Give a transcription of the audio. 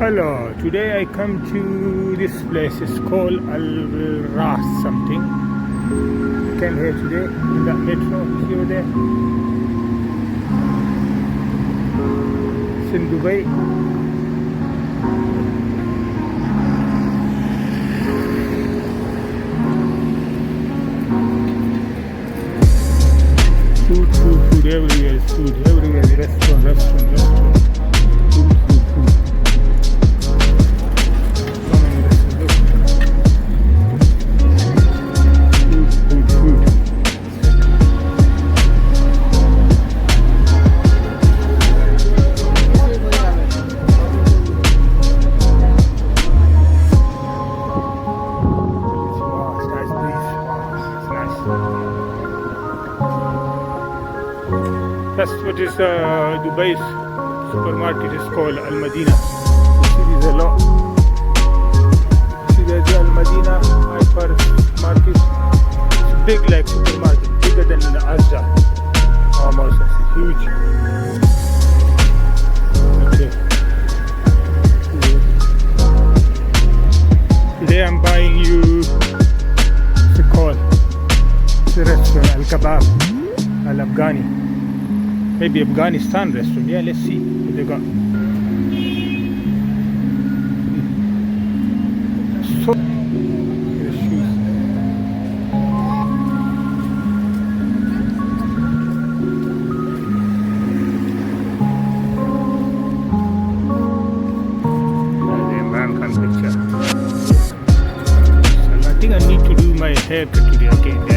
Hello, today I come to this place. It's called Ras something. I came here today in that metro. See over there? It's in Dubai. Food everywhere is food. Everywhere is restaurant. Food. So many restaurants. Food. That's what is Dubai's supermarket is called Al Madina. See, there's a lot. See, there's the Al Madina hypermarket. It's big like supermarket, bigger than the Azza. Almost, it's huge. Okay. Today I'm buying you. What's it called? It's a restaurant, Al Kebab, Al Afghani. Maybe Afghanistan restaurant. Yeah, let's see what they got. So the shoes. The American picture. So I think I need to do my haircut today again.